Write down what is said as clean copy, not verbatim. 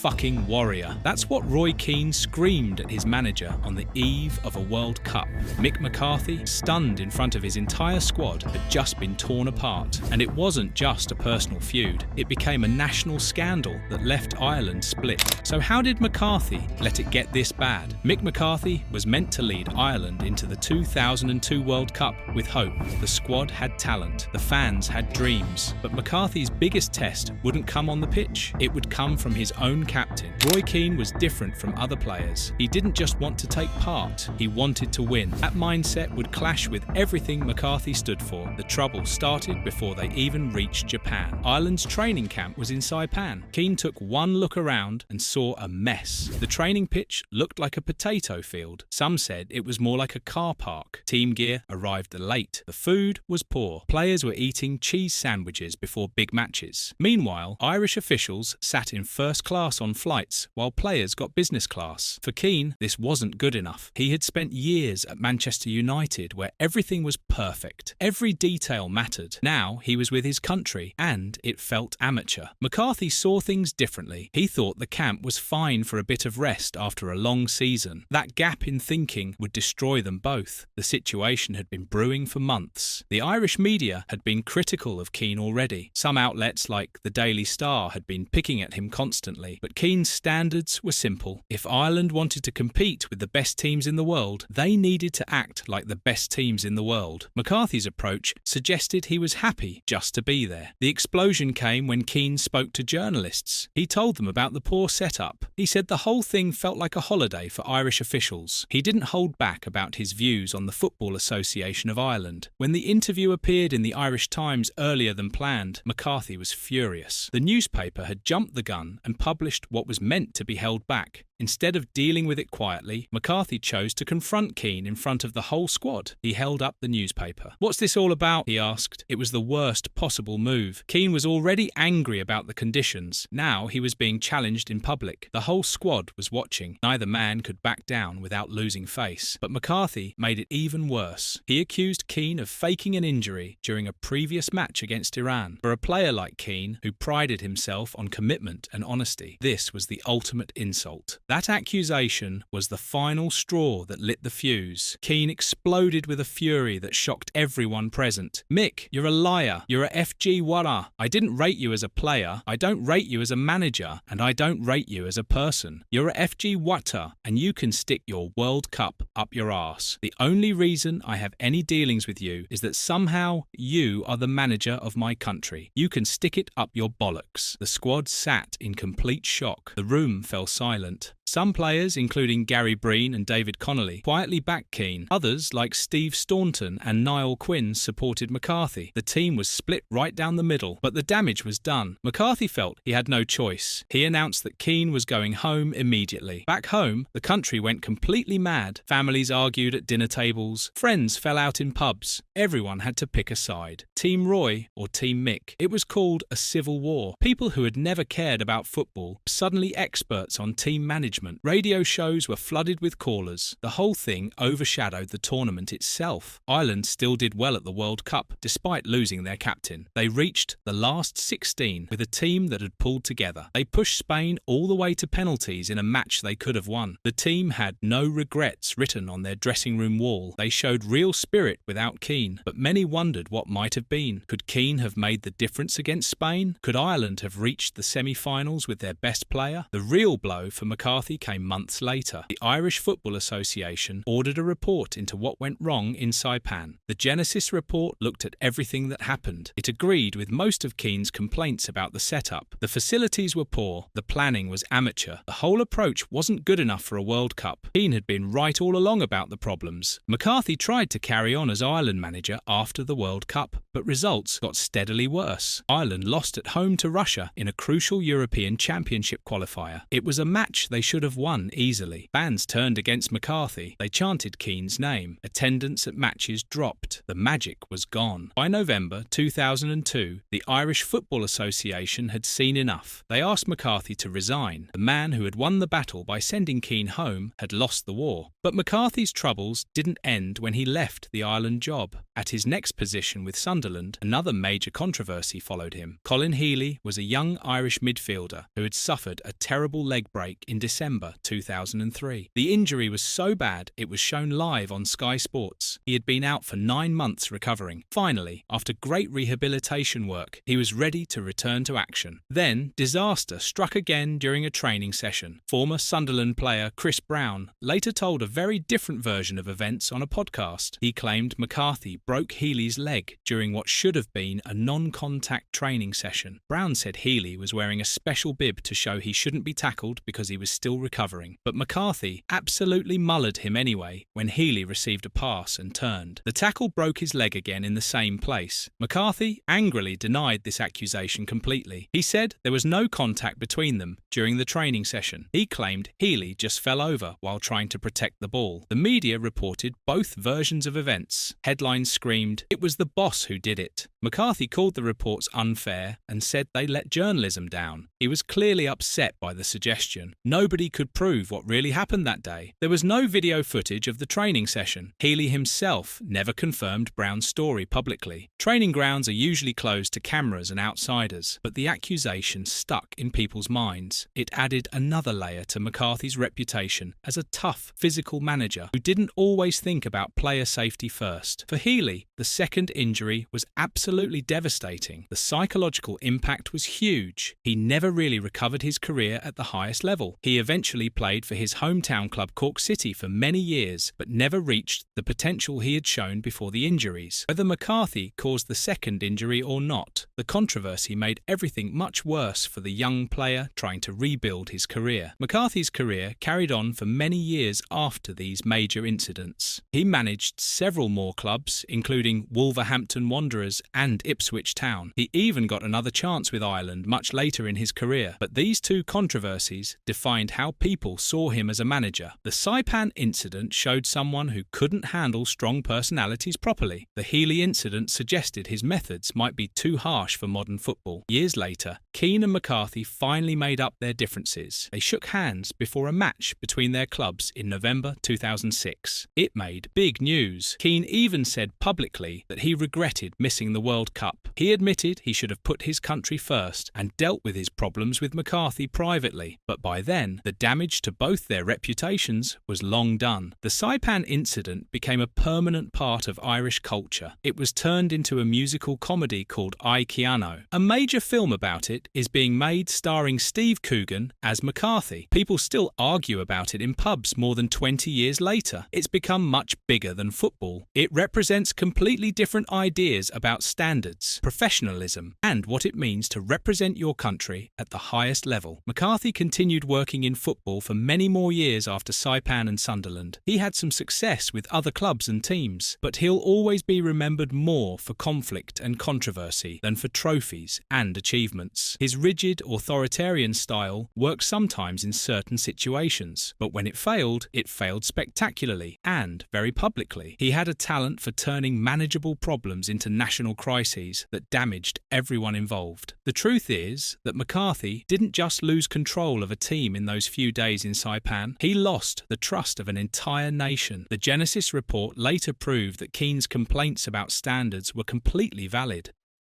fucking warrior. That's what Roy Keane screamed at his manager on the eve of a World Cup. Mick McCarthy, stunned in front of his entire squad, had just been torn apart. And it wasn't just a personal feud, it became a national scandal that left Ireland split. So how did McCarthy let it get this bad? Mick McCarthy was meant to lead Ireland into the 2002 World Cup with hope. The squad had talent, the fans had dreams, but McCarthy's biggest test wouldn't come on the pitch, it would come from his own captain. Roy Keane was different from other players. He didn't just want to take part, he wanted to win. That mindset would clash with everything McCarthy stood for. The trouble started before they even reached Japan. Ireland's training camp was in Saipan. Keane took one look around and saw a mess. The training pitch looked like a potato field. Some said it was more like a car park. Team gear arrived late. The food was poor. Players were eating cheese sandwiches before big matches. Meanwhile, Irish officials sat in first class on flights while players got business class. For Keane, this wasn't good enough. He had spent years at Manchester United where everything was perfect. Every detail mattered. Now he was with his country and it felt amateur. McCarthy saw things differently. He thought the camp was fine for a bit of rest after a long season. That gap in thinking would destroy them both. The situation had been brewing for months. The Irish media had been critical of Keane already. Some outlets like the Daily Star had been picking at him constantly. But Keane's standards were simple. If Ireland wanted to compete with the best teams in the world, they needed to act like the best teams in the world. McCarthy's approach suggested he was happy just to be there. The explosion came when Keane spoke to journalists. He told them about the poor setup. He said the whole thing felt like a holiday for Irish officials. He didn't hold back about his views on the Football Association of Ireland. When the interview appeared in the Irish Times earlier than planned, McCarthy was furious. The newspaper had jumped the gun and published what was meant to be held back. Instead of dealing with it quietly, McCarthy chose to confront Keane in front of the whole squad. He held up the newspaper. "What's this all about?" he asked. It was the worst possible move. Keane was already angry about the conditions. Now he was being challenged in public. The whole squad was watching. Neither man could back down without losing face. But McCarthy made it even worse. He accused Keane of faking an injury during a previous match against Iran. For a player like Keane, who prided himself on commitment and honesty, this was the ultimate insult. That accusation was the final straw that lit the fuse. Keane exploded with a fury that shocked everyone present. "Mick, you're a liar. You're a FG Wara. I didn't rate you as a player. I don't rate you as a manager. And I don't rate you as a person. You're a FG Wata, and you can stick your World Cup up your arse. The only reason I have any dealings with you is that somehow you are the manager of my country. You can stick it up your bollocks." The squad sat in complete shock. The room fell silent. Some players, including Gary Breen and David Connolly, quietly backed Keane. Others, like Steve Staunton and Niall Quinn, supported McCarthy. The team was split right down the middle, but the damage was done. McCarthy felt he had no choice. He announced that Keane was going home immediately. Back home, the country went completely mad. Families argued at dinner tables. Friends fell out in pubs. Everyone had to pick a side. Team Roy or Team Mick. It was called a civil war. People who had never cared about football were suddenly experts on team management. Radio shows were flooded with callers. The whole thing overshadowed the tournament itself. Ireland still did well at the World Cup, despite losing their captain. They reached the last 16 with a team that had pulled together. They pushed Spain all the way to penalties in a match they could have won. The team had no regrets written on their dressing room wall. They showed real spirit without Keane, but many wondered what might have been. Could Keane have made the difference against Spain? Could Ireland have reached the semi-finals with their best player? The real blow for McCarthy came months later. The Irish Football Association ordered a report into what went wrong in Saipan. The Genesis report looked at everything that happened. It agreed with most of Keane's complaints about the setup. The facilities were poor. The planning was amateur. The whole approach wasn't good enough for a World Cup. Keane had been right all along about the problems. McCarthy tried to carry on as Ireland manager after the World Cup, but results got steadily worse. Ireland lost at home to Russia in a crucial European Championship qualifier. It was a match they should have won easily. Fans turned against McCarthy. They chanted Keane's name. Attendance at matches dropped. The magic was gone. By November 2002, the Irish Football Association had seen enough. They asked McCarthy to resign. The man who had won the battle by sending Keane home had lost the war. But McCarthy's troubles didn't end when he left the Ireland job. At his next position with Sunderland, another major controversy followed him. Colin Healy was a young Irish midfielder who had suffered a terrible leg break in December 2003. The injury was so bad it was shown live on Sky Sports. He had been out for 9 months recovering. Finally, after great rehabilitation work, he was ready to return to action. Then, disaster struck again during a training session. Former Sunderland player Chris Brown later told a very different version of events on a podcast. He claimed McCarthy broke Healy's leg during what should have been a non-contact training session. Brown said Healy was wearing a special bib to show he shouldn't be tackled because he was still recovering. But McCarthy absolutely mullered him anyway when Healy received a pass and turned. The tackle broke his leg again in the same place. McCarthy angrily denied this accusation completely. He said there was no contact between them during the training session. He claimed Healy just fell over while trying to protect the ball. The media reported both versions of events. Headlines screamed, "It was the boss who did it." McCarthy called the reports unfair and said they let journalism down. He was clearly upset by the suggestion. Nobody could prove what really happened that day. There was no video footage of the training session. Healy himself never confirmed Brown's story publicly. Training grounds are usually closed to cameras and outsiders, but the accusation stuck in people's minds. It added another layer to McCarthy's reputation as a tough, physical manager who didn't always think about player safety first. For Healy, the second injury was absolutely devastating. The psychological impact was huge. He never really recovered his career at the highest level. He eventually played for his hometown club Cork City for many years, but never reached the potential he had shown before the injuries. Whether McCarthy caused the second injury or not, the controversy made everything much worse for the young player trying to rebuild his career. McCarthy's career carried on for many years after these major incidents. He managed several more clubs, including Wolverhampton Wanderers and Ipswich Town. He even got another chance with Ireland much later in his career. But these two controversies defined how people saw him as a manager. The Saipan incident showed someone who couldn't handle strong personalities properly. The Healy incident suggested his methods might be too harsh for modern football. Years later, Keane and McCarthy finally made up their differences. They shook hands before a match between their clubs in November 2006. It made big news. Keane even said publicly that he regretted missing the World Cup. He admitted he should have put his country first and dealt with his problems with McCarthy privately, but by then, the damage to both their reputations was long done. The Saipan incident became a permanent part of Irish culture. It was turned into a musical comedy called I Keanu. A major film about it is being made starring Steve Coogan as McCarthy. People still argue about it in pubs more than 20 years later. It's become much bigger than football. It represents completely different ideas about standards, professionalism, and what it means to represent your country at the highest level. McCarthy continued working in football for many more years after Saipan and Sunderland. He had some success with other clubs and teams, but he'll always be remembered more for conflict and controversy than for trophies and achievements. His rigid, authoritarian style worked sometimes in certain situations, but when it failed spectacularly and very publicly. He had a talent for turning manageable problems into national crises that damaged everyone involved. The truth is that McCarthy didn't just lose control of a team in those few days in Saipan, he lost the trust of an entire nation. The Genesis report later proved that Keane's complaints about standards were completely valid.